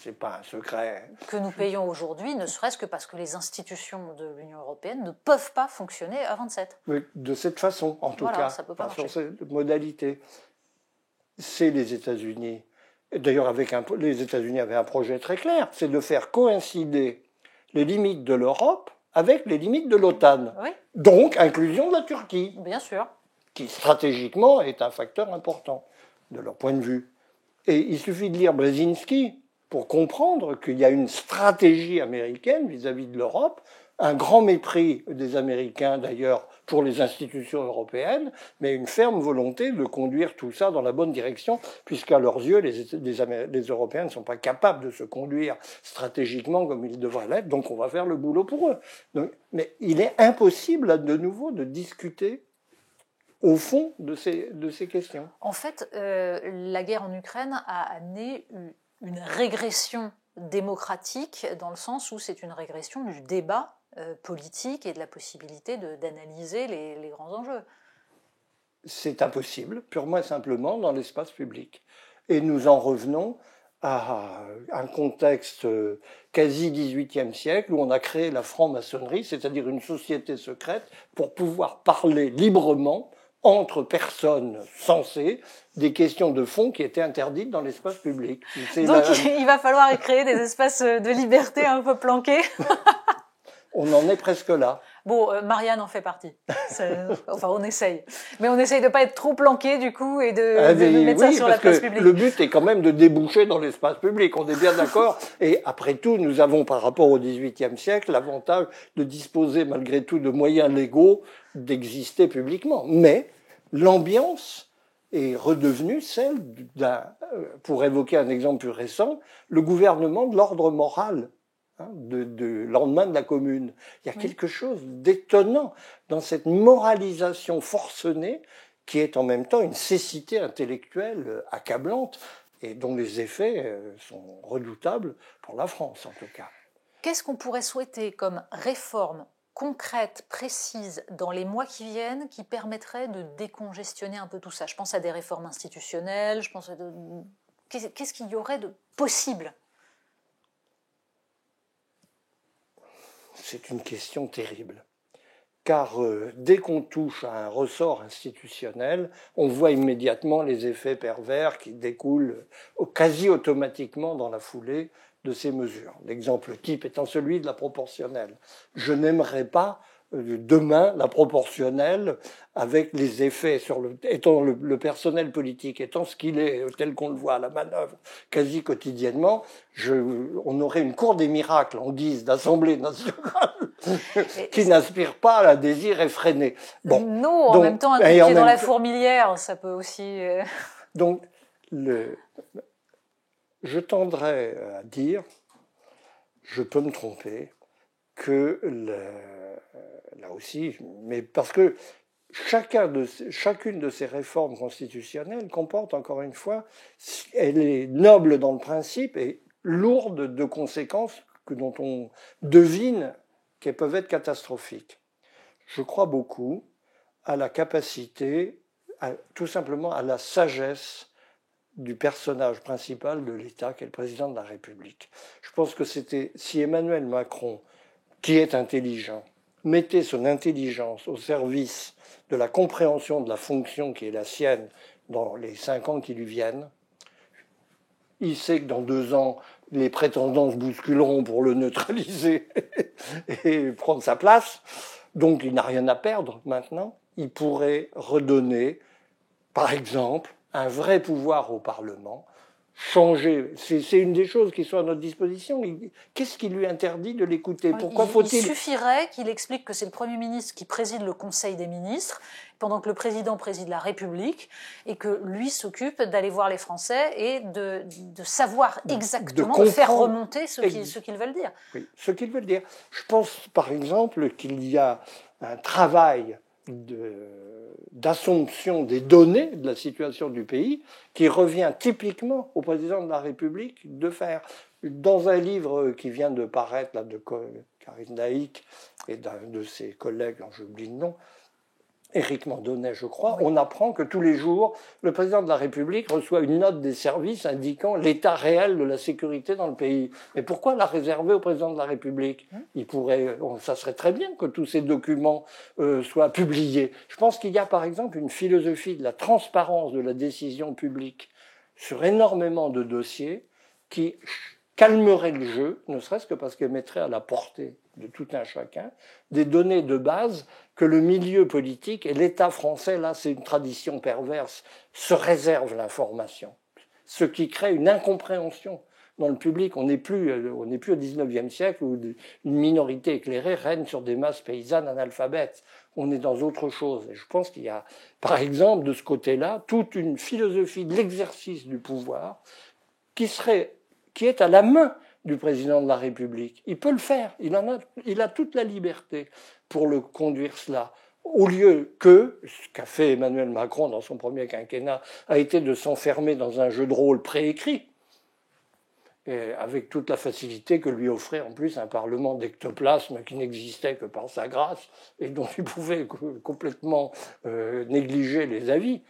[SPEAKER 2] c'est pas un secret.
[SPEAKER 1] Que nous payons aujourd'hui, ne serait-ce que parce que les institutions de l'Union européenne ne peuvent pas fonctionner à 27.
[SPEAKER 2] Oui, de cette façon, en tout
[SPEAKER 1] Voilà,
[SPEAKER 2] cas,
[SPEAKER 1] ça peut pas
[SPEAKER 2] sur
[SPEAKER 1] marcher.
[SPEAKER 2] cette modalité. C'est les États-Unis. D'ailleurs, les États-Unis avaient un projet très clair, c'est de faire coïncider les limites de l'Europe avec les limites de l'OTAN.
[SPEAKER 1] Oui,
[SPEAKER 2] Donc, inclusion de la Turquie,
[SPEAKER 1] bien sûr.
[SPEAKER 2] qui stratégiquement est un facteur important de leur point de vue. Et il suffit de lire Brzezinski pour comprendre qu'il y a une stratégie américaine vis-à-vis de l'Europe, un grand mépris des Américains d'ailleurs pour les institutions européennes, mais une ferme volonté de conduire tout ça dans la bonne direction, puisqu'à leurs yeux, les Européens ne sont pas capables de se conduire stratégiquement comme ils devraient l'être, donc on va faire le boulot pour eux. Donc, mais il est impossible de nouveau de discuter au fond de ces questions.
[SPEAKER 1] En fait, la guerre en Ukraine a amené une régression démocratique dans le sens où c'est une régression du débat politique et de la possibilité d'analyser les grands enjeux.
[SPEAKER 2] C'est impossible, purement et simplement, dans l'espace public. Et nous en revenons à un contexte quasi 18e siècle où on a créé la franc-maçonnerie, c'est-à-dire une société secrète pour pouvoir parler librement entre personnes sensées des questions de fond qui étaient interdites dans l'espace public.
[SPEAKER 1] Donc il va falloir créer des espaces de liberté un peu planqués.
[SPEAKER 2] On en est presque là.
[SPEAKER 1] Bon, Marianne en fait partie. Enfin, on essaye. Mais on essaye de pas être trop planqué, du coup, et de mettre ça sur la place publique.
[SPEAKER 2] Le but est quand même de déboucher dans l'espace public, on est bien d'accord. Et après tout, nous avons, par rapport au XVIIIe siècle, l'avantage de disposer, malgré tout, de moyens légaux d'exister publiquement. Mais l'ambiance est redevenue celle pour évoquer un exemple plus récent, le gouvernement de l'ordre moral. De lendemain de la Commune. Il y a quelque chose d'étonnant dans cette moralisation forcenée qui est en même temps une cécité intellectuelle accablante et dont les effets sont redoutables pour la France en tout cas.
[SPEAKER 1] Qu'est-ce qu'on pourrait souhaiter comme réforme concrète, précise, dans les mois qui viennent, qui permettrait de décongestionner un peu tout ça? Je pense à des réformes institutionnelles, je pense à qu'est-ce qu'il y aurait de possible?
[SPEAKER 2] C'est une question terrible, car dès qu'on touche à un ressort institutionnel, on voit immédiatement les effets pervers qui découlent quasi automatiquement dans la foulée de ces mesures. L'exemple type étant celui de la proportionnelle. Je n'aimerais pas demain la proportionnelle avec les effets étant le personnel politique étant ce qu'il est tel qu'on le voit à la manœuvre quasi quotidiennement, on aurait une cour des miracles en guise d'Assemblée nationale qui n'aspire pas à un désir effréné.
[SPEAKER 1] Bon, non, en même temps un coup de pied dans la fourmilière, ça peut aussi.
[SPEAKER 2] Donc je tendrais à dire, je peux me tromper, que là aussi, mais parce que chacune de ces réformes constitutionnelles comporte, encore une fois, elle est noble dans le principe et lourde de conséquences dont on devine qu'elles peuvent être catastrophiques. Je crois beaucoup à la capacité, tout simplement à la sagesse du personnage principal de l'État, qui est le président de la République. Je pense que si Emmanuel Macron, qui est intelligent, mettait son intelligence au service de la compréhension de la fonction qui est la sienne dans les 5 ans qui lui viennent, il sait que dans 2 ans, les prétendants se bousculeront pour le neutraliser et prendre sa place, donc il n'a rien à perdre maintenant. Il pourrait redonner, par exemple, un vrai pouvoir au Parlement, changer. C'est une des choses qui sont à notre disposition. Qu'est-ce qui lui interdit de l'écouter? Pourquoi faut-il...
[SPEAKER 1] Il suffirait qu'il explique que c'est le Premier ministre qui préside le Conseil des ministres, pendant que le président préside la République, et que lui s'occupe d'aller voir les Français et de savoir exactement, de faire remonter ce qu'ils veulent dire.
[SPEAKER 2] Oui, ce qu'ils veulent dire. Je pense par exemple qu'il y a un travail d'assomption des données de la situation du pays qui revient typiquement au président de la République de faire. Dans un livre qui vient de paraître là, de Karine Daïc et d'un de ses collègues, j'oublie le nom, Éric Mandonnet, je crois, on apprend que tous les jours, le président de la République reçoit une note des services indiquant l'état réel de la sécurité dans le pays. Mais pourquoi la réserver au président de la République? Ça serait très bien que tous ces documents soient publiés. Je pense qu'il y a par exemple une philosophie de la transparence de la décision publique sur énormément de dossiers qui calmerait le jeu, ne serait-ce que parce qu'elle mettrait à la portée de tout un chacun des données de base que le milieu politique et l'État français, là c'est une tradition perverse, se réservent l'information. Ce qui crée une incompréhension dans le public. On n'est plus au 19e siècle où une minorité éclairée règne sur des masses paysannes analphabètes. On est dans autre chose. Et je pense qu'il y a, par exemple, de ce côté-là, toute une philosophie de l'exercice du pouvoir qui est à la main du président de la République. Il peut le faire, il a toute la liberté pour le conduire cela. Au lieu que, ce qu'a fait Emmanuel Macron dans son premier quinquennat, a été de s'enfermer dans un jeu de rôle préécrit, et avec toute la facilité que lui offrait en plus un parlement d'ectoplasme qui n'existait que par sa grâce et dont il pouvait complètement négliger les avis.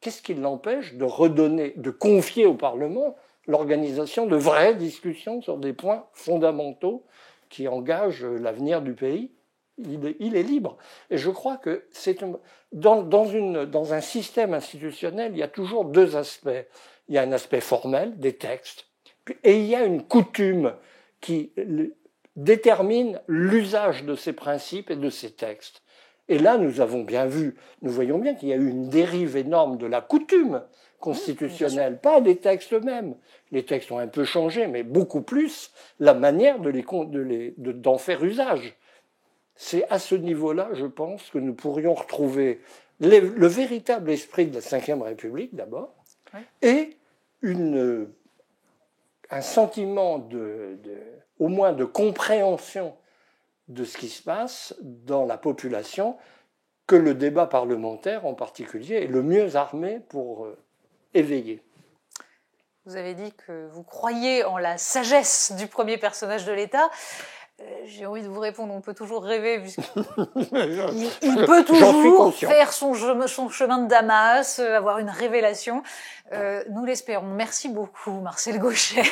[SPEAKER 2] Qu'est-ce qui l'empêche de confier au Parlement l'organisation de vraies discussions sur des points fondamentaux qui engagent l'avenir du pays? Il est libre. Et je crois que dans un système institutionnel, il y a toujours deux aspects. Il y a un aspect formel, des textes, et il y a une coutume qui détermine l'usage de ces principes et de ces textes. Et là, nous voyons bien qu'il y a eu une dérive énorme de la coutume constitutionnelle, pas des textes eux-mêmes. Les textes ont un peu changé, mais beaucoup plus la manière d'en faire usage. C'est à ce niveau-là, je pense, que nous pourrions retrouver le véritable esprit de la Ve République, d'abord, et un sentiment au moins de compréhension de ce qui se passe dans la population, que le débat parlementaire en particulier est le mieux armé pour éveiller.
[SPEAKER 1] Vous avez dit que vous croyez en la sagesse du premier personnage de l'État. J'ai envie de vous répondre, on peut toujours rêver, puisqu'il peut toujours faire son chemin de Damas, avoir une révélation. Nous l'espérons. Merci beaucoup, Marcel Gauchet.